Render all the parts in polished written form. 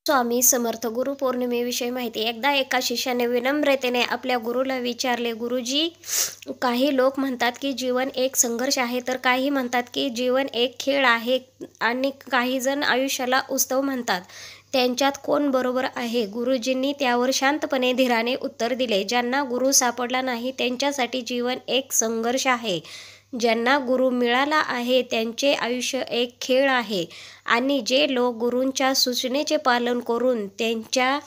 स्वामी समर्थ. गुरुपौर्णिमेविषयी माहिती. एकदा एका शिष्याने विनम्रतेने आपल्या गुरुला विचारले, गुरुजी, काही लोक म्हणतात की जीवन एक संघर्ष आहे, तर काही म्हणतात की जीवन एक खेळ आहे आणि काही जण आयुष्याला उत्सव म्हणतात. त्यांच्यात कोण बरोबर आहे? गुरुजींनी त्यावर शांतपणे धीराने उत्तर दिले, ज्यांना गुरु सापडला नाही त्यांच्यासाठी जीवन एक संघर्ष आहे. ज्यांना गुरु मिळाला आहे त्यांचे आयुष्य एक खेळ आहे. आणि जे लोक गुरूंच्या सूचनेचे पालन करून त्यांच्या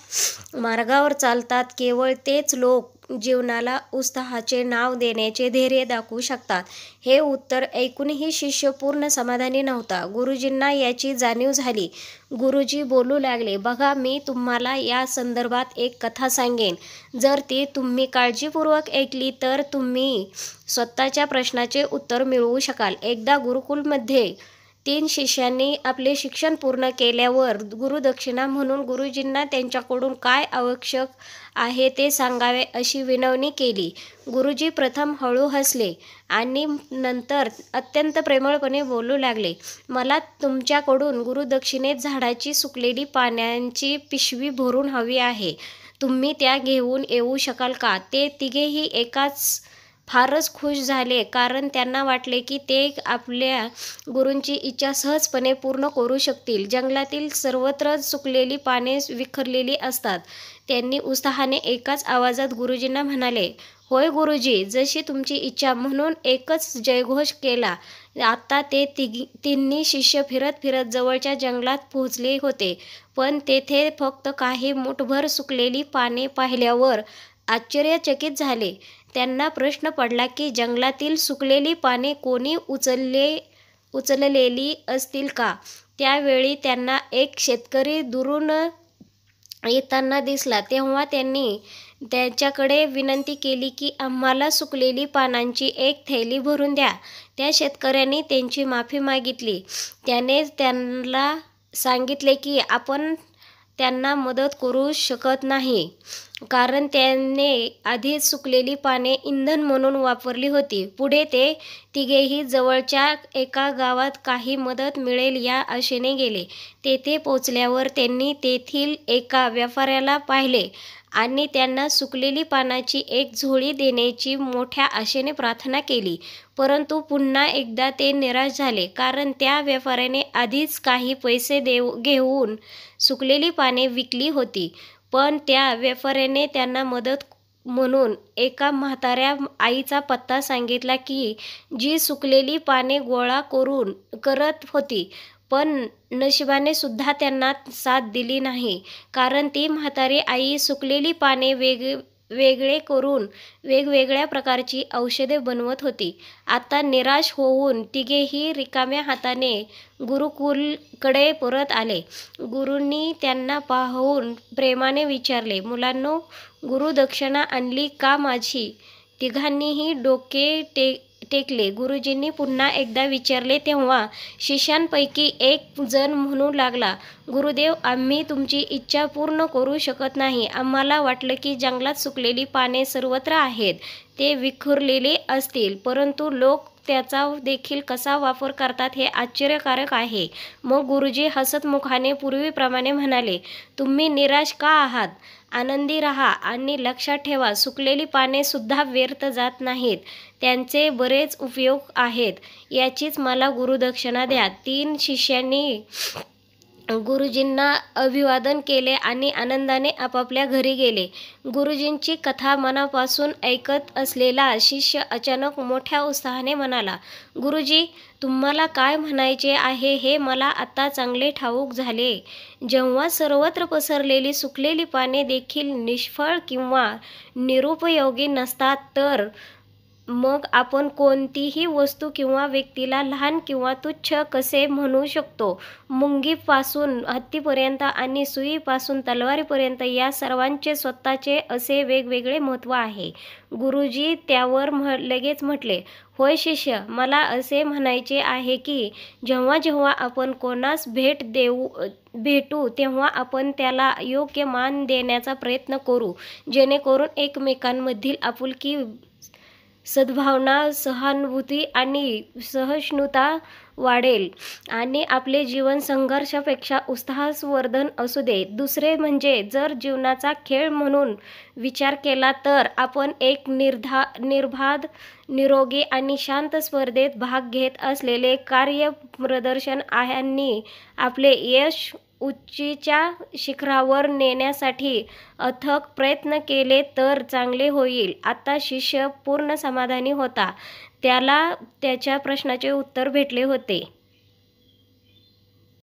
मार्गावर चालतात, केवळ तेच लोक जीवनाला उत्साहाचे नाव देण्याचे धैर्य दाखवू शकतात. हे उत्तर ऐकूनही शिष्य पूर्ण समाधानी नव्हता. गुरुजींना याची जाणीव झाली. गुरुजी बोलू लागले, बघा, मी तुम्हाला या संदर्भात एक कथा सांगेन. जर ती तुम्ही काळजीपूर्वक ऐकली तर तुम्ही स्वतःच्या प्रश्नाचे उत्तर मिळवू शकाल. एकदा गुरुकुलमध्ये 3 शिष्यांनी आपले शिक्षण पूर्ण केल्यावर गुरुदक्षिणा म्हणून गुरुजींना त्यांच्याकडून काय आवश्यक आहे ते सांगावे अशी विनवणी केली. गुरुजी प्रथम हळू हसले आणि नंतर अत्यंत प्रेमळपणे बोलू लागले, मला तुमच्याकडून गुरुदक्षिणेत झाडाची सुकलेली पानांची पिशवी भरून हवी आहे. तुम्ही त्या घेऊन येऊ शकाल का? ते तिघेही एकाच फारच खुश झाले, कारण त्यांना वाटले की ते आपल्या गुरूंची इच्छा सहजपणे पूर्ण करू शकतील. जंगलातील सर्वत्र सुकलेली पाने विखरलेली असतात. त्यांनी उत्साहाने एकाच आवाजात गुरुजींना म्हणाले, होय गुरुजी, जशी तुमची इच्छा, म्हणून एकच जयघोष केला. आता ते तिन्ही शिष्य फिरत फिरत जवळच्या जंगलात पोहोचले होते, पण तेथे फक्त काही मुठभर सुकलेली पाने पाहिल्यावर आश्चर्यचकित झाले. त्यांना प्रश्न पडला की जंगलातील सुकलेली पाने कोणी उचललेली असतील का? त्यावेळी त्यांना एक शेतकरी दुरून येताना दिसला. तेव्हा त्यांनी त्याच्याकडे विनंती केली की आम्हाला सुकलेली पानांची एक थैली भरून द्या. त्या शेतकऱ्याने त्यांची माफी मागितली. त्याने त्यांना सांगितले की आपण त्यांना मदत करू शकत नाही, कारण त्याने आधीच सुकलेली पाने इंधन म्हणून वापरली होती. पुढे ते तिघेही जवळच्या एका गावात काही मदत मिळेल या आशेने गेले. तेथे पोचल्यावर त्यांनी तेथील एका व्यापाऱ्याला पाहिले आणि त्यांना सुकलेली पानाची एक झोळी देण्याची मोठ्या आशेने प्रार्थना केली. परंतु पुन्हा एकदा ते निराश झाले, कारण त्या व्यापाऱ्याने आधीच काही पैसे घेऊन सुकलेली पाने विकली होती. पण त्या व्यापाऱ्याने त्यांना मदत म्हणून एका म्हाताऱ्या आईचा पत्ता सांगितला की जी सुकलेली पाने गोळा करत होती, पण नशिबाने सुद्धा त्यांना साथ दिली नाही, कारण ती म्हातारी आई सुकलेली पाने वेगळे करून वेगवेगळ्या प्रकारची औषधे बनवत होती. आता निराश होऊन तिघेही रिकाम्या हाताने गुरुकुलकडे परत आले. गुरूंनी त्यांना पाहून प्रेमाने विचारले, मुलांनो, गुरुदक्षिणा आणली का माझी? तिघांनीही डोके टेकले. गुरुजींनी पुन्हा एकदा विचारले तेव्हा शिष्यांपैकी एक जण म्हणू लागला, गुरुदेव, आम्ही तुमची इच्छा पूर्ण करू शकत नाही. आम्हाला वाटलं की जंगलात सुकलेली पाने सर्वत्र आहेत, ते विखुरलेली असतील, परंतु लोक त्याचा देखील कसा वापर करतात हे आश्चर्यकारक आहे. मग गुरुजी हसत मुखाने पूर्वीप्रमाणे म्हणाले, तुम्ही निराश का आहात? आनंदी राहा आणि लक्षात ठेवा, सुकलेली पाने सुद्धा व्यर्थ जात नाहीत. त्यांचे बरेच उपयोग आहेत. याचीच मला गुरुदक्षिणा द्या. 3 शिष्यांनी गुरुजींना अभिवादन केले आणि आनंदाने आपापल्या घरी गेले. गुरुजींची कथा मनापासून ऐकत असलेला शिष्य अचानक मोठ्या उत्साहाने म्हणाला, गुरुजी, तुम्हाला काय म्हणायचे आहे हे मला आता चांगले ठाऊक झाले. जेव्हा सर्वत्र पसरलेली सुकलेली पाने देखील निष्फळ किंवा निरुपयोगी नसतात, तर मग आपण कोणतीही वस्तू किंवा व्यक्तीला लहान किंवा तुच्छ कसे म्हणू शकतो? मुंगीपासून हत्तीपर्यंत आणि सुईपासून तलवारीपर्यंत या सर्वांचे स्वतःचे असे वेगवेगळे महत्त्व आहे. गुरुजी त्यावर लगेच म्हटले, होय शिष्य, मला असे म्हणायचे आहे की जेव्हा जेव्हा आपण कोणास भेटू तेव्हा आपण त्याला योग्य मान देण्याचा प्रयत्न करू, जेणेकरून एकमेकांमधील आपुलकी, सद्भावना, सहानुभूती आणि सहिष्णुता वाढेल आणि आपले जीवन संघर्षापेक्षा उत्साहवर्धन असू दे. दुसरे म्हणजे जर जीवनाचा खेळ म्हणून विचार केला तर आपण एक निर्बाध, निरोगी आणि शांत स्पर्धेत भाग घेत असलेले कार्यप्रदर्शन आणि आपले यश उंचीच्या शिखरावर नेण्यासाठी अथक प्रयत्न केले तर चांगले होईल. आता शिष्य पूर्ण समाधानी होता. त्याला त्याच्या प्रश्नाचे उत्तर भेटले होते.